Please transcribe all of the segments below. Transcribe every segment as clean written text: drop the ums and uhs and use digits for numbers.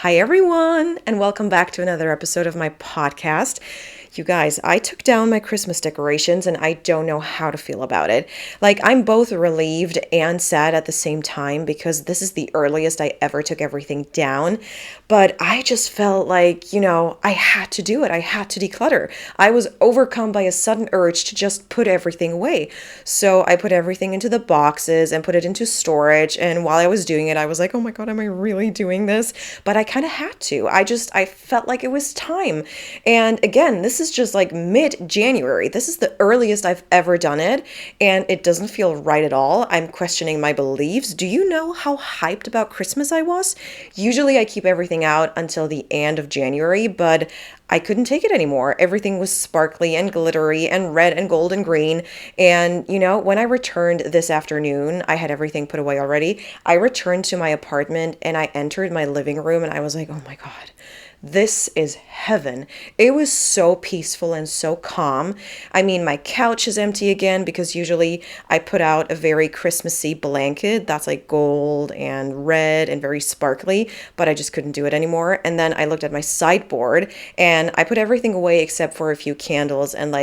Hi, everyone, and welcome back to another episode of my podcast. You guys, I took down my Christmas decorations and I don't know how to feel about it. I'm both relieved and sad at the same time because this is the earliest I ever took everything down. But I just felt like, I had to do it. I had to declutter. I was overcome by a sudden urge to just put everything away. So I put everything into the boxes and put it into storage. And while I was doing it, I was like, oh my God, am I really doing this? But I kind of had to. I felt like it was time. And again, this is just like mid-January. This is the earliest I've ever done it, and it doesn't feel right at all. I'm questioning my beliefs. Do you know how hyped about Christmas I was? Usually I keep everything out until the end of January, but I couldn't take it anymore. Everything was sparkly and glittery and red and gold and green. And, when I returned this afternoon, I had everything put away already. I returned to my apartment and I entered my living room and I was like, oh my God. This is heaven. It was so peaceful and so calm. I mean, my couch is empty again because usually I put out a very Christmassy blanket that's like gold and red and very sparkly, but I just couldn't do it anymore. And then I looked at my sideboard and I put everything away except for a few candles and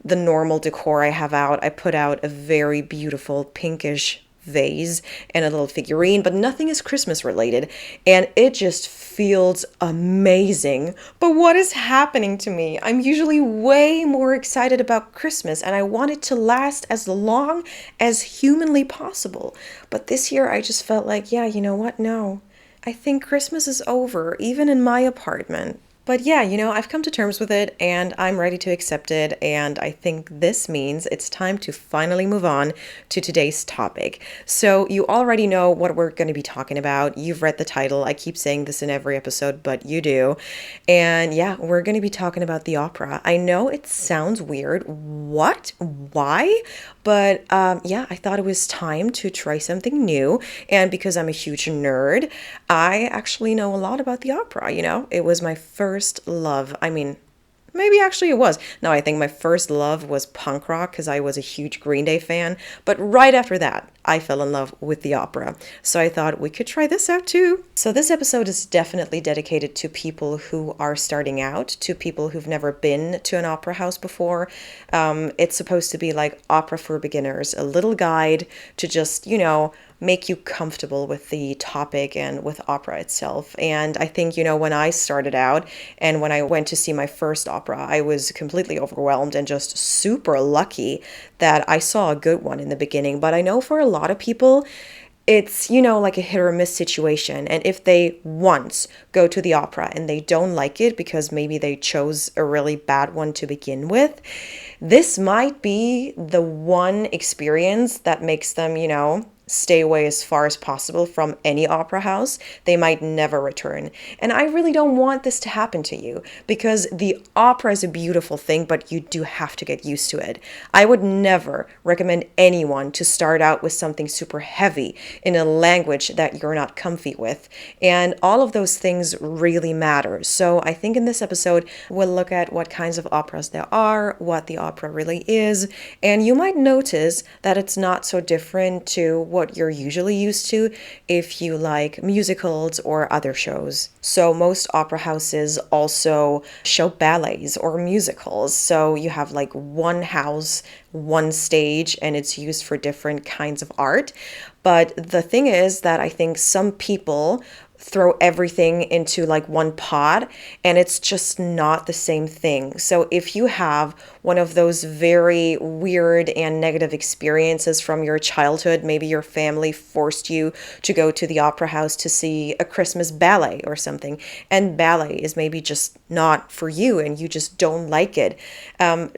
the normal decor I have out. I put out a very beautiful pinkish vase and a little figurine, but nothing is Christmas related, and it just feels amazing. But what is happening to me? I'm usually way more excited about Christmas and I want it to last as long as humanly possible. But this year I just felt like, yeah, you know what? No, I think Christmas is over, even in my apartment. But yeah, I've come to terms with it and I'm ready to accept it. And I think this means it's time to finally move on to today's topic. So you already know what we're going to be talking about. You've read the title. I keep saying this in every episode, but you do. And yeah, we're going to be talking about the opera. I know it sounds weird. What? Why? But yeah, I thought it was time to try something new. And because I'm a huge nerd, I actually know a lot about the opera. It was my first love. I mean, maybe actually it was. No, I think my first love was punk rock because I was a huge Green Day fan. But right after that, I fell in love with the opera. So I thought we could try this out too. So this episode is definitely dedicated to people who are starting out, to people who've never been to an opera house before. It's supposed to be like opera for beginners, a little guide to just, make you comfortable with the topic and with opera itself. And I think, when I started out and when I went to see my first opera, I was completely overwhelmed and just super lucky that I saw a good one in the beginning. But I know for a lot of people, it's, like a hit or miss situation. And if they once go to the opera and they don't like it because maybe they chose a really bad one to begin with, this might be the one experience that makes them, stay away as far as possible from any opera house. They might never return. And I really don't want this to happen to you because the opera is a beautiful thing, but you do have to get used to it. I would never recommend anyone to start out with something super heavy in a language that you're not comfy with. And all of those things really matter. So I think in this episode, we'll look at what kinds of operas there are, what the opera really is, and you might notice that it's not so different to what you're usually used to if you like musicals or other shows. So most opera houses also show ballets or musicals. So you have one house, one stage, and it's used for different kinds of art. But the thing is that I think some people throw everything into one pot and it's just not the same thing. So if you have one of those very weird and negative experiences from your childhood, maybe your family forced you to go to the opera house to see a Christmas ballet or something, and ballet is maybe just not for you and you just don't like it,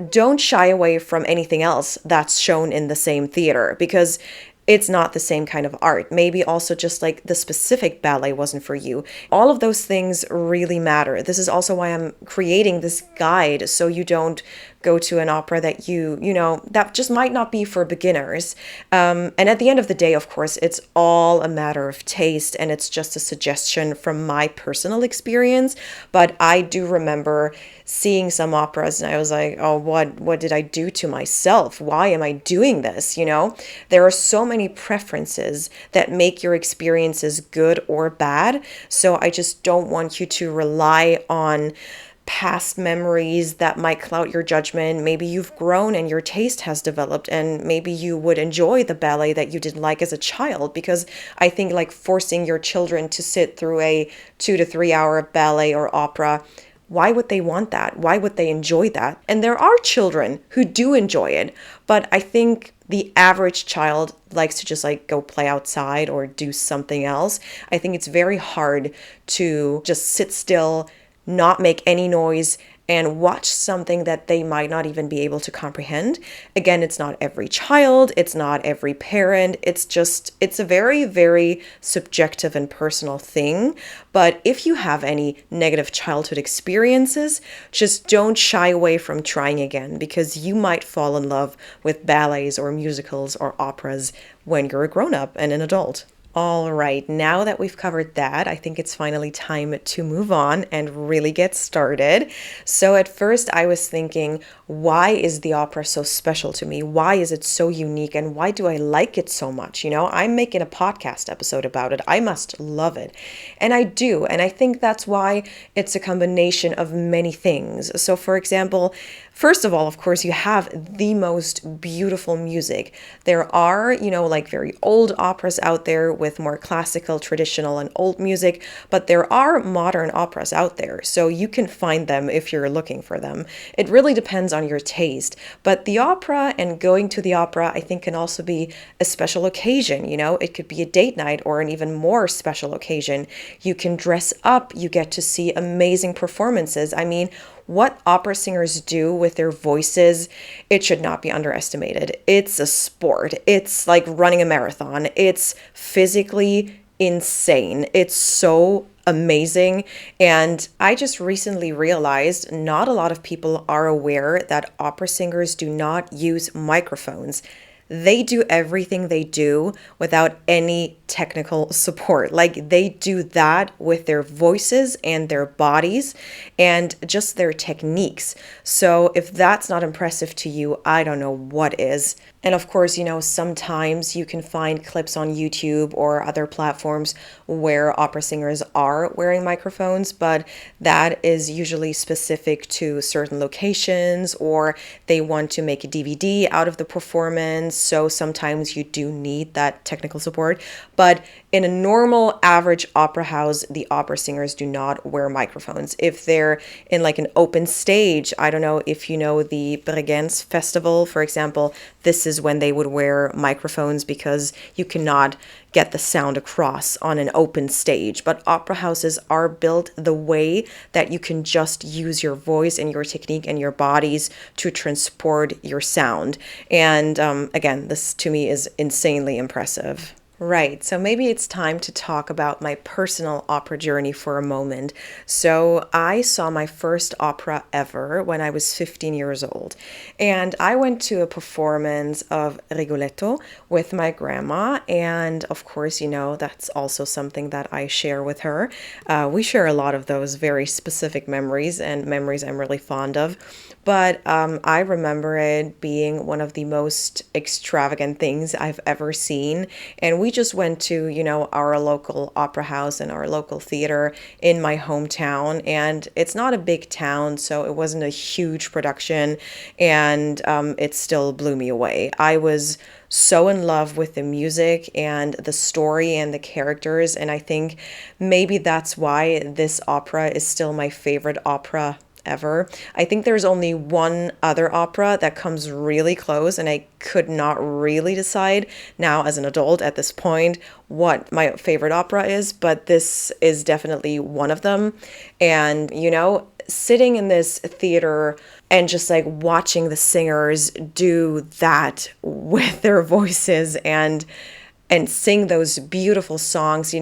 don't shy away from anything else that's shown in the same theater because it's not the same kind of art. Maybe also just the specific ballet wasn't for you. All of those things really matter. This is also why I'm creating this guide so you don't go to an opera that that just might not be for beginners. And at the end of the day, of course, it's all a matter of taste, and it's just a suggestion from my personal experience. But I do remember seeing some operas and I was like, oh, what did I do to myself? Why am I doing this? There are so many preferences that make your experiences good or bad. So I just don't want you to rely on past memories that might cloud your judgment. Maybe you've grown and your taste has developed, and maybe you would enjoy the ballet that you didn't like as a child, because I think like forcing your children to sit through a 2 to 3 hour ballet or opera, why would they want that? Why would they enjoy that? And there are children who do enjoy it, but I think the average child likes to just like go play outside or do something else. I think it's very hard to just sit still, not make any noise, and watch something that they might not even be able to comprehend. Again, it's not every child, it's not every parent, it's a very, very subjective and personal thing. But if you have any negative childhood experiences, just don't shy away from trying again, because you might fall in love with ballets or musicals or operas when you're a grown-up and an adult. All right, now that we've covered that, I think it's finally time to move on and really get started. So at first I was thinking, why is the opera so special to me? Why is it so unique? And why do I like it so much? I'm making a podcast episode about it. I must love it. And I do. And I think that's why it's a combination of many things. So for example, first of all, of course, you have the most beautiful music. There are, like very old operas out there with more classical, traditional, and old music, but there are modern operas out there. So you can find them if you're looking for them. It really depends on your taste. But the opera and going to the opera, I think, can also be a special occasion. It could be a date night or an even more special occasion. You can dress up. You get to see amazing performances. I mean, what opera singers do with their voices, it should not be underestimated. It's a sport. It's like running a marathon. It's physically insane. It's so amazing. And I just recently realized not a lot of people are aware that opera singers do not use microphones. They do everything they do without any technical support. Like they do that with their voices and their bodies and just their techniques. So if that's not impressive to you, I don't know what is. And of course, sometimes you can find clips on YouTube or other platforms where opera singers are wearing microphones, but that is usually specific to certain locations, or they want to make a DVD out of the performance. So sometimes you do need that technical support. But in a normal average opera house, the opera singers do not wear microphones. If they're in like an open stage, I don't know if you know the Bregenz Festival, for example, this is when they would wear microphones because you cannot get the sound across on an open stage. But opera houses are built the way that you can just use your voice and your technique and your bodies to transport your sound. And again, this to me is insanely impressive. Right, so maybe it's time to talk about my personal opera journey for a moment. So I saw my first opera ever when I was 15 years old. And I went to a performance of Rigoletto with my grandma. And of course, that's also something that I share with her. We share a lot of those very specific memories and memories I'm really fond of. But I remember it being one of the most extravagant things I've ever seen. And we just went to, our local opera house and our local theater in my hometown. And it's not a big town, so it wasn't a huge production. And it still blew me away. I was so in love with the music and the story and the characters. And I think maybe that's why this opera is still my favorite opera ever. I think there's only one other opera that comes really close, and I could not really decide now as an adult at this point what my favorite opera is, but this is definitely one of them. And, sitting in this theater and just like watching the singers do that with their voices and sing those beautiful songs,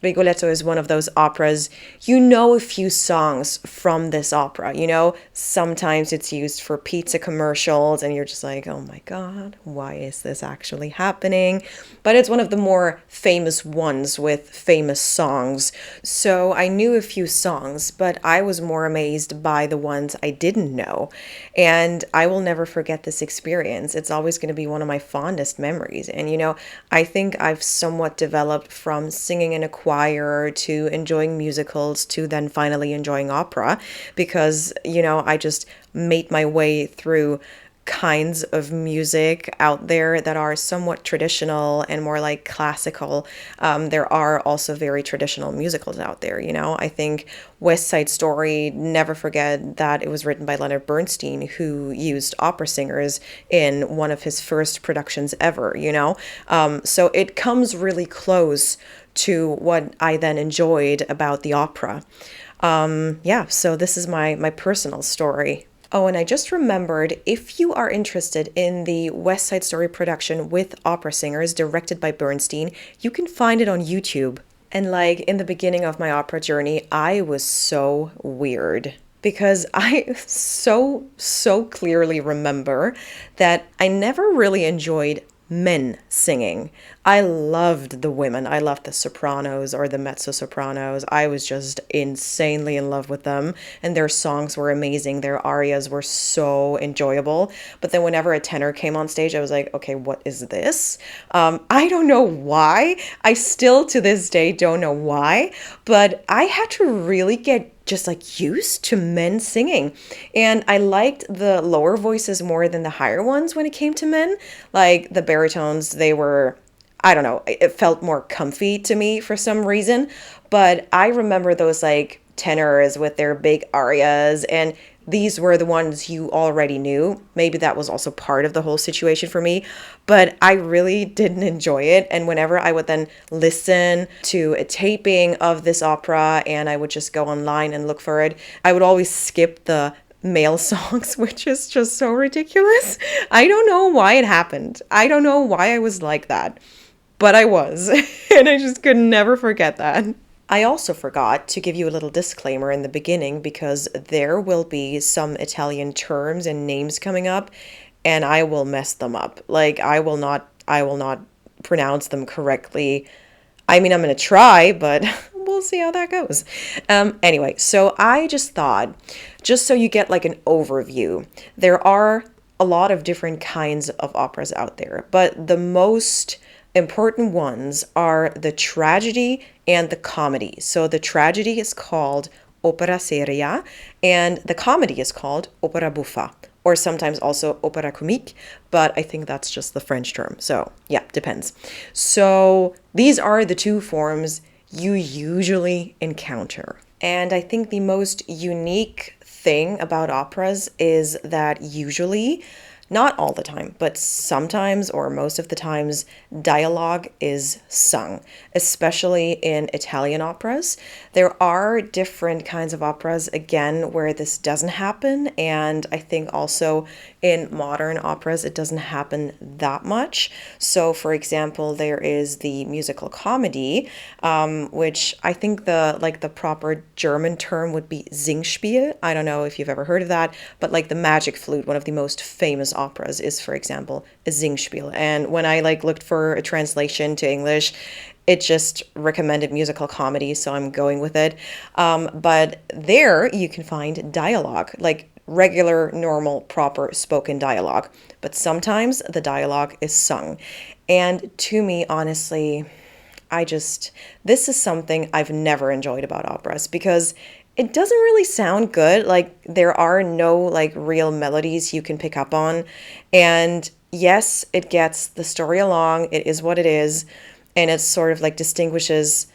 Rigoletto is one of those operas, you know a few songs from this opera, you know? Sometimes it's used for pizza commercials and you're just like, oh my God, why is this actually happening? But it's one of the more famous ones with famous songs. So I knew a few songs, but I was more amazed by the ones I didn't know. And I will never forget this experience. It's always going to be one of my fondest memories. And, you know, I think I've somewhat developed from singing in a choir to enjoying musicals to then finally enjoying opera because, you know, I just made my way through kinds of music out there that are somewhat traditional and more like classical. There are also very traditional musicals out there, you know. I think West Side Story, never forget that it was written by Leonard Bernstein, who used opera singers in one of his first productions ever, you know. So it comes really close to what I then enjoyed about the opera. Yeah, so this is my personal story. Oh, and I just remembered, if you are interested in the West Side Story production with opera singers directed by Bernstein, you can find it on YouTube. And like in the beginning of my opera journey, I was so weird because I so clearly remember that I never really enjoyed men singing. I loved the women. I loved the sopranos or the mezzo-sopranos. I was just insanely in love with them, and their songs were amazing. Their arias were so enjoyable. But then whenever a tenor came on stage, I was like, okay, what is this? I don't know why. I still to this day don't know why, but I had to really get just like used to men singing. And I liked the lower voices more than the higher ones when it came to men. Like the baritones, they were, I don't know, it felt more comfy to me for some reason. But I remember those like tenors with their big arias, and these were the ones you already knew. Maybe that was also part of the whole situation for me, but I really didn't enjoy it. And whenever I would then listen to a taping of this opera and I would just go online and look for it, I would always skip the male songs, which is just so ridiculous. I don't know why it happened. I don't know why I was like that, but I was, and I just could never forget that. I also forgot to give you a little disclaimer in the beginning because there will be some Italian terms and names coming up and I will mess them up. Like I will not pronounce them correctly. I mean, I'm going to try, but we'll see how that goes. Anyway, so I just thought, just so you get like an overview, there are a lot of different kinds of operas out there, but the most important ones are the tragedy and the comedy. So the tragedy is called opera seria and the comedy is called opera buffa, or sometimes also opera comique, but I think that's just the French term. So yeah, depends. So these are the two forms you usually encounter. And I think the most unique thing about operas is that usually, not all the time, but sometimes or most of the times, dialogue is sung, especially in Italian operas. There are different kinds of operas, again, where this doesn't happen. And I think also in modern operas, it doesn't happen that much. So, for example, there is the musical comedy, which I think the proper German term would be Singspiel. I don't know if you've ever heard of that, but like the Magic Flute, one of the most famous operas, is, for example, a Singspiel. And when I looked for a translation to English, it just recommended musical comedy, so I'm going with it. But there you can find dialogue, like regular, normal, proper spoken dialogue. But sometimes the dialogue is sung. And to me, honestly, this is something I've never enjoyed about operas because it doesn't really sound good. Like there are no like real melodies you can pick up on. And yes, it gets the story along. It is what it is. And it sort of like distinguishes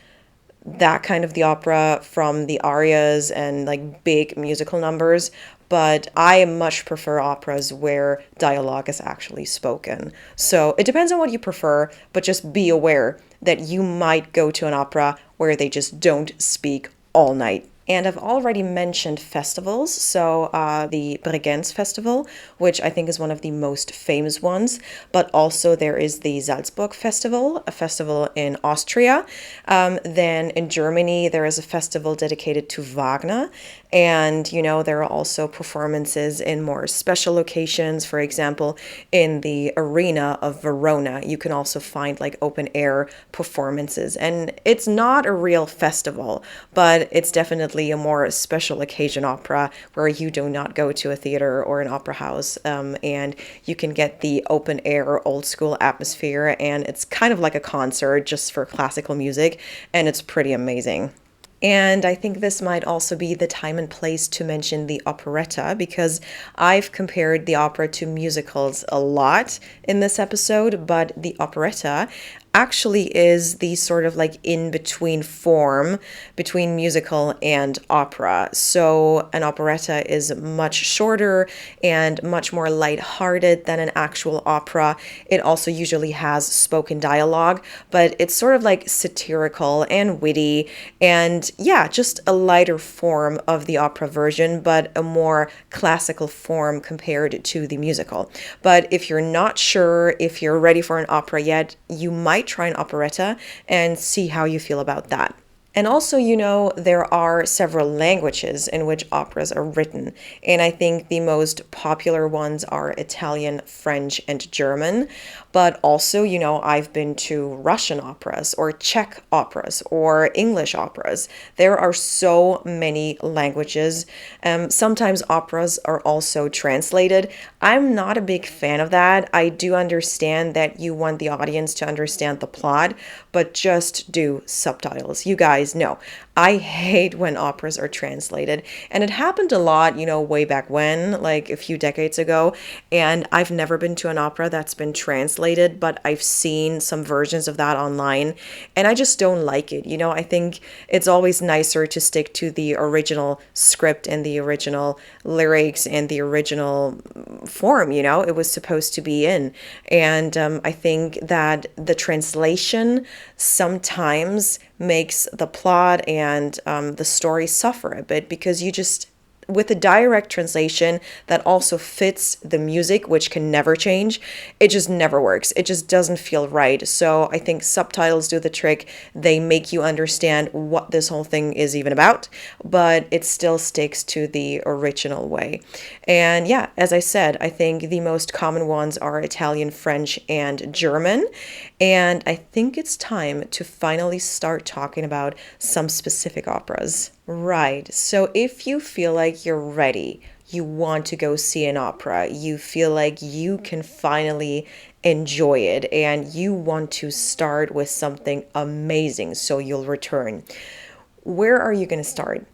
that kind of the opera from the arias and like big musical numbers. But I much prefer operas where dialogue is actually spoken. So it depends on what you prefer, but just be aware that you might go to an opera where they just don't speak all night. And I've already mentioned festivals. So the Bregenz Festival, which I think is one of the most famous ones, but also there is the Salzburg Festival, a festival in Austria. Then in Germany, there is a festival dedicated to Wagner. And, there are also performances in more special locations. For example, in the arena of Verona, you can also find like open air performances. And it's not a real festival, but it's definitely a more special occasion opera where you do not go to a theater or an opera house. And you can get the open air, old school atmosphere. And it's kind of like a concert just for classical music. And it's pretty amazing. And I think this might also be the time and place to mention the operetta, because I've compared the opera to musicals a lot in this episode, but the operetta actually is the sort of like in-between form between musical and opera. So an operetta is much shorter and much more lighthearted than an actual opera. It also usually has spoken dialogue, but it's sort of like satirical and witty and yeah, just a lighter form of the opera version, but a more classical form compared to the musical. But if you're not sure if you're ready for an opera yet, you might try an operetta and see how you feel about that. And also, there are several languages in which operas are written. And I think the most popular ones are Italian, French, and German. But also, I've been to Russian operas or Czech operas or English operas. There are so many languages. Sometimes operas are also translated. I'm not a big fan of that. I do understand that you want the audience to understand the plot, but just do subtitles. You guys know, I hate when operas are translated. And it happened a lot, way back when, like a few decades ago. And I've never been to an opera that's been translated, but I've seen some versions of that online. And I just don't like it. I think it's always nicer to stick to the original script and the original lyrics and the original form, it was supposed to be in. And I think that the translation sometimes makes the plot and the story suffer a bit, because with a direct translation that also fits the music, which can never change, it just never works. It just doesn't feel right. So I think subtitles do the trick. They make you understand what this whole thing is even about, but it still sticks to the original way. And yeah, as I said, I think the most common ones are Italian, French, and German. And I think it's time to finally start talking about some specific operas. Right. So if you feel like you're ready, you want to go see an opera, you feel like you can finally enjoy it, and you want to start with something amazing so you'll return, where are you going to start?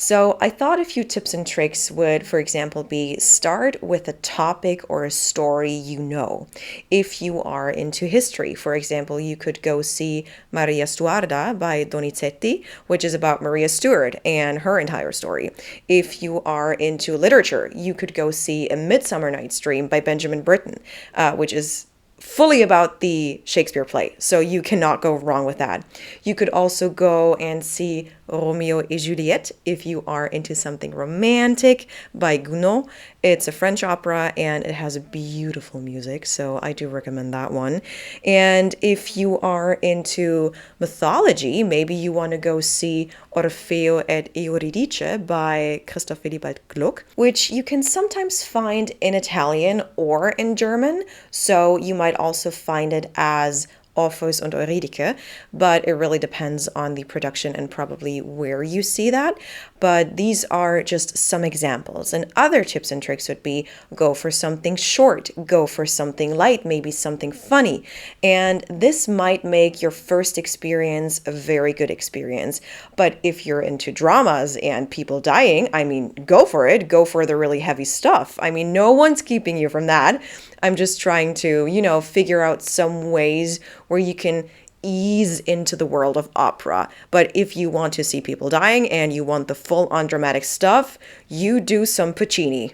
So I thought a few tips and tricks would, for example, be start with a topic or a story you know. If you are into history, for example, you could go see Maria Stuarda by Donizetti, which is about Maria Stuart and her entire story. If you are into literature, you could go see A Midsummer Night's Dream by Benjamin Britten, which is fully about the Shakespeare play, so you cannot go wrong with that. You could also go and see Romeo et Juliette if you are into something romantic by Gounod. It's a French opera and it has beautiful music, so I do recommend that one. And if you are into mythology, maybe you want to go see Orfeo et Euridice by Christoph Willibald Gluck, which you can sometimes find in Italian or in German, so you might also find it as Orpheus und Eurydike, but it really depends on the production and probably where you see that. But these are just some examples. And other tips and tricks would be go for something short, go for something light, maybe something funny. And this might make your first experience a very good experience. But if you're into dramas and people dying, go for it. Go for the really heavy stuff. No one's keeping you from that. I'm just trying to, figure out some ways where you can ease into the world of opera. But if you want to see people dying and you want the full-on dramatic stuff, you do some Puccini.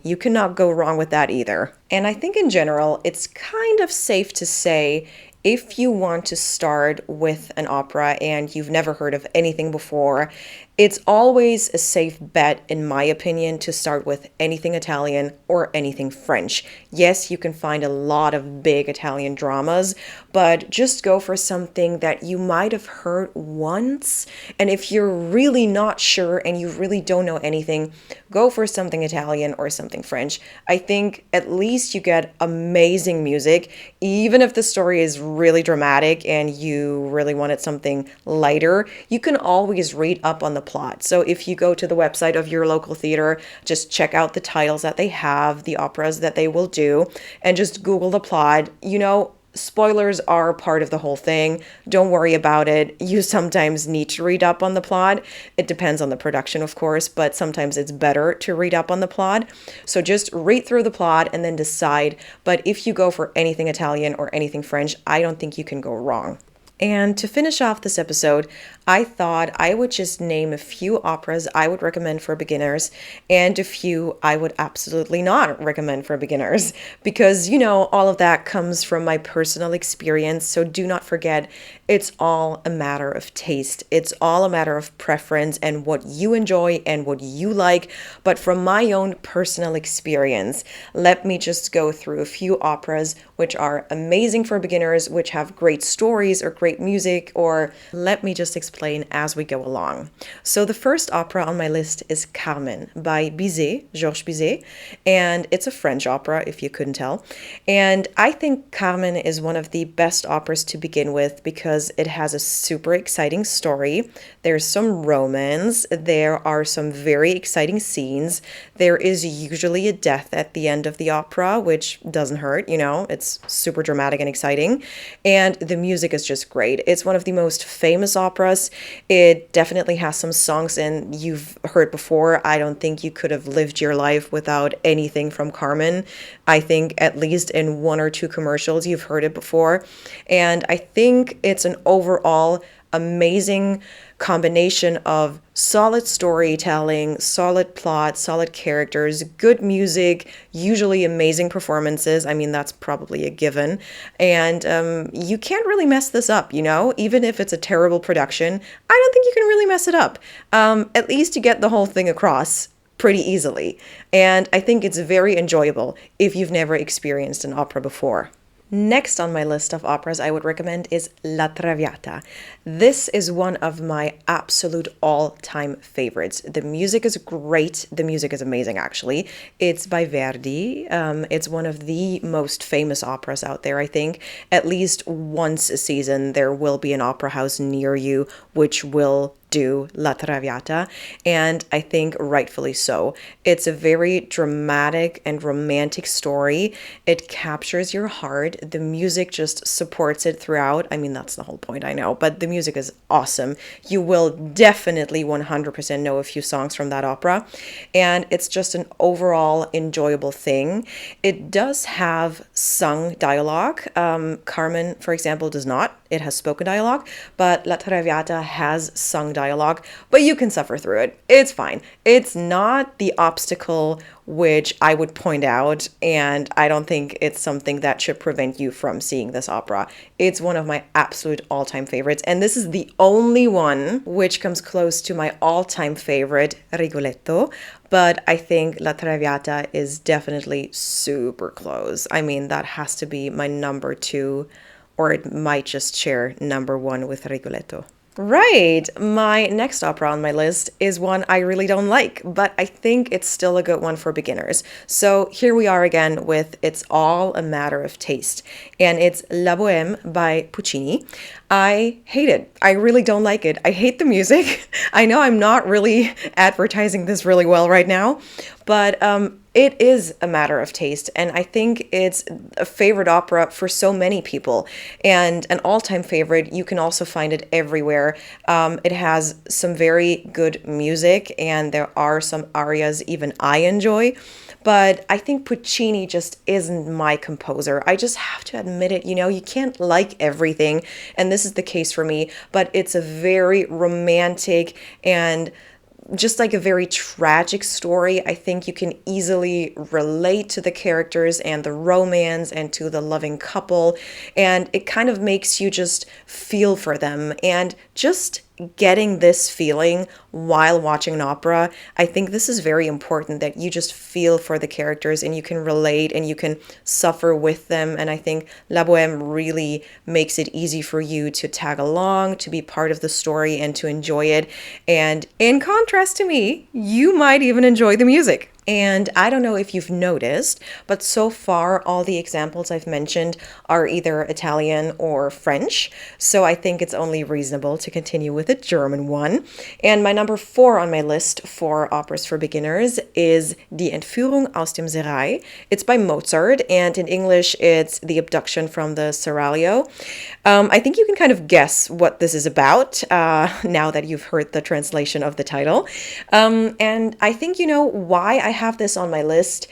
You cannot go wrong with that either. And I think in general, it's kind of safe to say if you want to start with an opera and you've never heard of anything before It's always a safe bet, in my opinion, to start with anything Italian or anything French. Yes, you can find a lot of big Italian dramas, but just go for something that you might have heard once. And if you're really not sure and you really don't know anything, go for something Italian or something French. I think at least you get amazing music, even if the story is really dramatic and you really wanted something lighter, you can always read up on the plot. So if you go to the website of your local theater, just check out the titles that they have, the operas that they will do, and just Google the plot. Spoilers are part of the whole thing. Don't worry about it. You sometimes need to read up on the plot. It depends on the production, of course, but sometimes it's better to read up on the plot. So just read through the plot and then decide. But if you go for anything Italian or anything French, I don't think you can go wrong. And to finish off this episode, I thought I would just name a few operas I would recommend for beginners and a few I would absolutely not recommend for beginners. Because, all of that comes from my personal experience. So do not forget, it's all a matter of taste. It's all a matter of preference and what you enjoy and what you like. But from my own personal experience, let me just go through a few operas which are amazing for beginners, which have great stories or great music, or let me just explain as we go along. So the first opera on my list is Carmen by Bizet, Georges Bizet, and it's a French opera if you couldn't tell. And I think Carmen is one of the best operas to begin with because it has a super exciting story. There's some romance, there are some very exciting scenes. There is usually a death at the end of the opera, which doesn't hurt, it's super dramatic and exciting. And the music is just great. It's one of the most famous operas. It definitely has some songs and you've heard before. I don't think you could have lived your life without anything from Carmen. I think at least in one or two commercials you've heard it before. And I think it's an overall amazing combination of solid storytelling, solid plot, solid characters, good music, usually amazing performances. I mean, that's probably a given. And you can't really mess this up, even if it's a terrible production. I don't think you can really mess it up. At least you get the whole thing across pretty easily. And I think it's very enjoyable if you've never experienced an opera before. Next on my list of operas I would recommend is La Traviata. This is one of my absolute all-time favorites. The music is great. The music is amazing, actually. It's by Verdi. It's one of the most famous operas out there, I think. At least once a season, there will be an opera house near you which will do La Traviata, and I think rightfully so. It's a very dramatic and romantic story. It captures your heart. The music just supports it throughout. I mean, that's the whole point, I know, but the music is awesome. You will definitely 100% know a few songs from that opera, and it's just an overall enjoyable thing. It does have sung dialogue. Carmen, for example, does not. It has spoken dialogue, but La Traviata has sung dialogue, but you can suffer through it. It's fine. It's not the obstacle which I would point out, and I don't think it's something that should prevent you from seeing this opera. It's one of my absolute all-time favorites, and this is the only one which comes close to my all-time favorite, Rigoletto, but I think La Traviata is definitely super close. I mean, that has to be my number two, or it might just share number one with Rigoletto. Right. My next opera on my list is one I really don't like, but I think it's still a good one for beginners. So here we are again with It's All a Matter of Taste, and it's La Bohème by Puccini. I hate it. I really don't like it. I hate the music. I know I'm not really advertising this really well right now, but it is a matter of taste, and I think it's a favorite opera for so many people, and an all-time favorite. You can also find it everywhere. It has some very good music, and there are some arias even I enjoy, but I think Puccini just isn't my composer. I just have to admit it, you can't like everything, and this is the case for me, but it's a very romantic and just like a very tragic story. I think you can easily relate to the characters and the romance and to the loving couple, and it kind of makes you just feel for them and just getting this feeling while watching an opera, I think this is very important, that you just feel for the characters and you can relate and you can suffer with them. And I think La Boheme really makes it easy for you to tag along, to be part of the story, and to enjoy it. And in contrast to me, you might even enjoy the music. And I don't know if you've noticed, but so far all the examples I've mentioned are either Italian or French. So I think it's only reasonable to continue with a German one. And my number 4 on my list for operas for beginners is Die Entführung aus dem Serail. It's by Mozart, and in English it's The Abduction from the Seraglio. I think you can kind of guess what this is about now that you've heard the translation of the title. And I think you know why I have this on my list.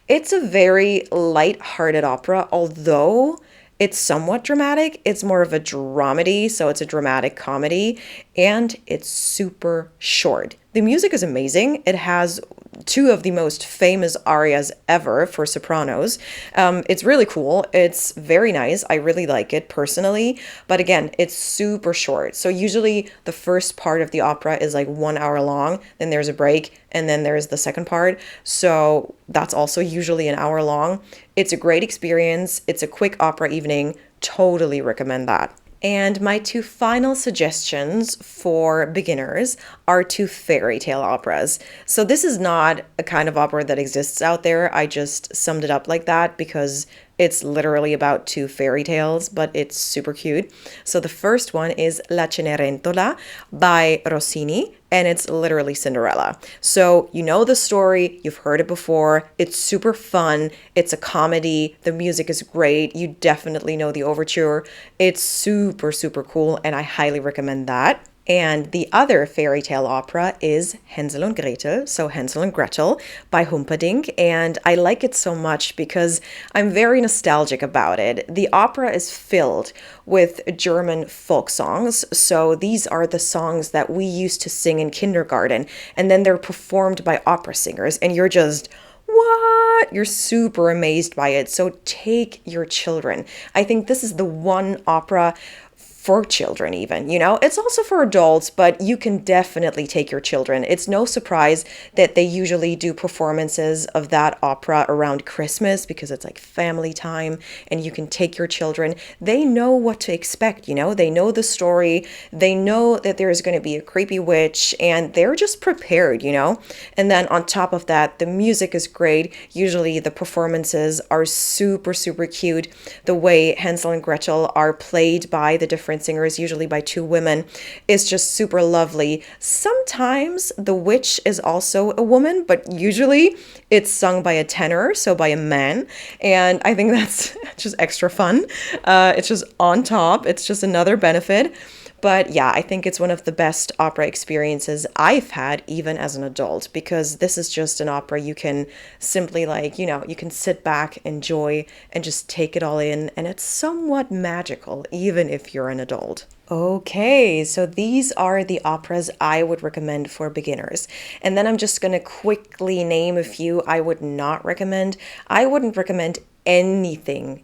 It's a very light-hearted opera, although it's somewhat dramatic. It's more of a dramedy, so it's a dramatic comedy, and it's super short. The music is amazing. It has 2 of the most famous arias ever for sopranos. It's really cool. It's very nice. I really like it personally. But again, it's super short. So usually the first part of the opera is like 1 hour long, then there's a break, and then there's the second part. So that's also usually an hour long. It's a great experience. It's a quick opera evening. Totally recommend that. And my 2 final suggestions for beginners are 2 fairy tale operas. So this is not a kind of opera that exists out there. I just summed it up like that because it's literally about 2 fairy tales, but it's super cute. So the first one is La Cenerentola by Rossini, and it's literally Cinderella. So you know the story, you've heard it before, it's super fun, it's a comedy, the music is great, you definitely know the overture. It's super, super cool, and I highly recommend that. And the other fairy tale opera is Hänsel und Gretel, so Hansel and Gretel by Humperdinck. And I like it so much because I'm very nostalgic about it. The opera is filled with German folk songs. So these are the songs that we used to sing in kindergarten, and then they're performed by opera singers, and you're just, what? You're super amazed by it. So take your children. I think this is the one opera for children even, you know, it's also for adults, but you can definitely take your children. It's no surprise that they usually do performances of that opera around Christmas because it's like family time and you can take your children. They know what to expect, you know, they know the story, they know that there's going to be a creepy witch, and they're just prepared, you know. And then on top of that, the music is great. Usually the performances are super, super cute. The way Hansel and Gretel are played by the different singers, usually by 2 women, is just super lovely. Sometimes the witch is also a woman, but usually it's sung by a tenor, so by a man. And I think that's just extra fun. It's just on top. It's just another benefit. But yeah, I think it's one of the best opera experiences I've had even as an adult, because this is just an opera you can simply, like, you know, you can sit back, enjoy, and just take it all in. And it's somewhat magical, even if you're an adult. Okay, so these are the operas I would recommend for beginners. And then I'm just going to quickly name a few I would not recommend. I wouldn't recommend anything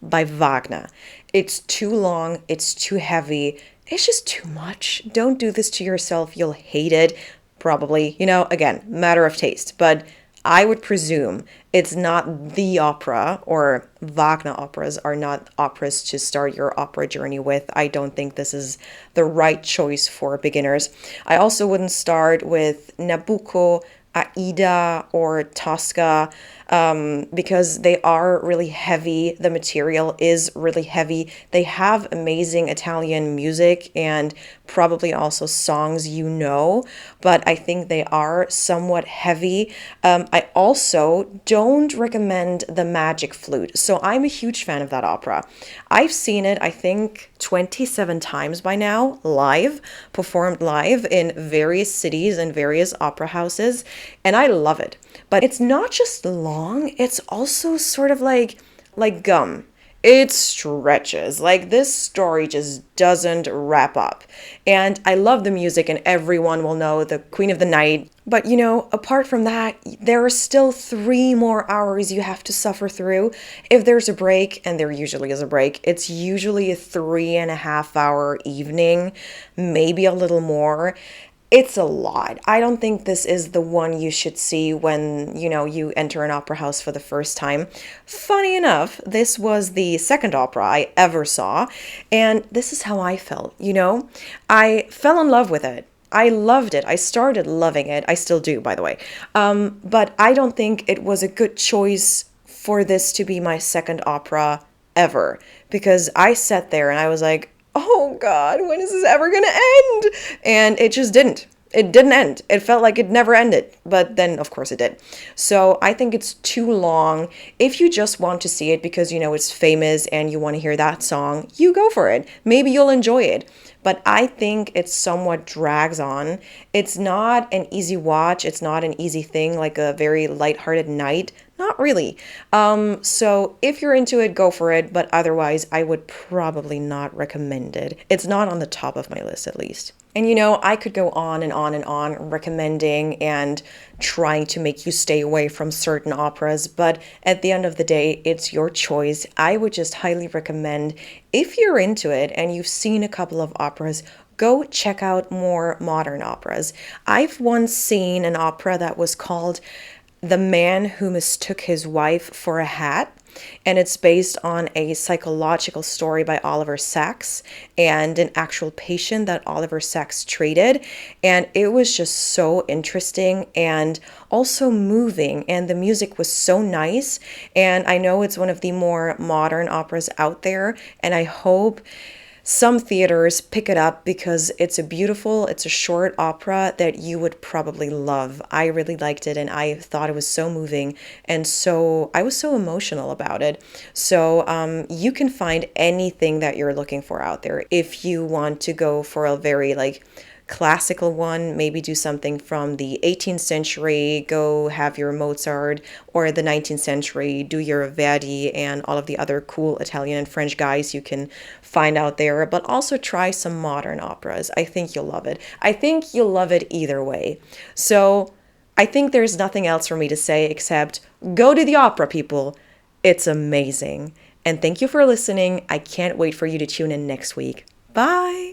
by Wagner. It's too long, it's too heavy, it's just too much. Don't do this to yourself, you'll hate it, probably. You know, again, matter of taste, but I would presume it's not the opera, or Wagner operas are not operas to start your opera journey with. I don't think this is the right choice for beginners. I also wouldn't start with Nabucco, Aida, or Tosca, because they are really heavy. The material is really heavy. They have amazing Italian music and probably also songs you know, but I think they are somewhat heavy. I also don't recommend the Magic Flute. So I'm a huge fan of that opera. I've seen it, I think, 27 times by now, live, performed live in various cities and various opera houses, and I love it. But it's not just long, it's also sort of like gum. it stretches. Like, this story just doesn't wrap up. And I love the music, and everyone will know the Queen of the Night. But apart from that, there are still 3 more hours you have to suffer through. If there's a break, and there usually is a break, it's usually a 3.5 hour evening, maybe a little more. It's a lot. I don't think this is the one you should see when, you enter an opera house for the first time. Funny enough, this was the second opera I ever saw, and this is how I felt. I fell in love with it. I loved it. I started loving it. I still do, by the way. But I don't think it was a good choice for this to be my second opera ever, because I sat there and I was like, oh God, when is this ever gonna end? And it just didn't. It didn't end. It felt like it never ended, but then of course it did. So I think it's too long. If you just want to see it because it's famous and you want to hear that song, you go for it. Maybe you'll enjoy it. But I think it somewhat drags on. It's not an easy watch. It's not an easy thing, like a very lighthearted night. Not really. So if you're into it, go for it. But otherwise, I would probably not recommend it. It's not on the top of my list, at least. And I could go on and on and on recommending and trying to make you stay away from certain operas, but at the end of the day, it's your choice. I would just highly recommend, if you're into it and you've seen a couple of operas, go check out more modern operas. I've once seen an opera that was called The Man Who Mistook His Wife for a Hat. And it's based on a psychological story by Oliver Sacks and an actual patient that Oliver Sacks treated. And it was just so interesting and also moving. And the music was so nice. And I know it's one of the more modern operas out there. And I hope some theaters pick it up because it's a short opera that you would probably love. I really liked it and I thought it was so moving, and I was so emotional about it. So you can find anything that you're looking for out there. If you want to go for a very classical one, maybe do something from the 18th century, go have your Mozart, or the 19th century, do your Verdi and all of the other cool Italian and French guys you can find out there, but also try some modern operas. I think you'll love it. I think you'll love it either way. So I think there's nothing else for me to say except go to the opera, people. It's amazing. And thank you for listening. I can't wait for you to tune in next week. Bye.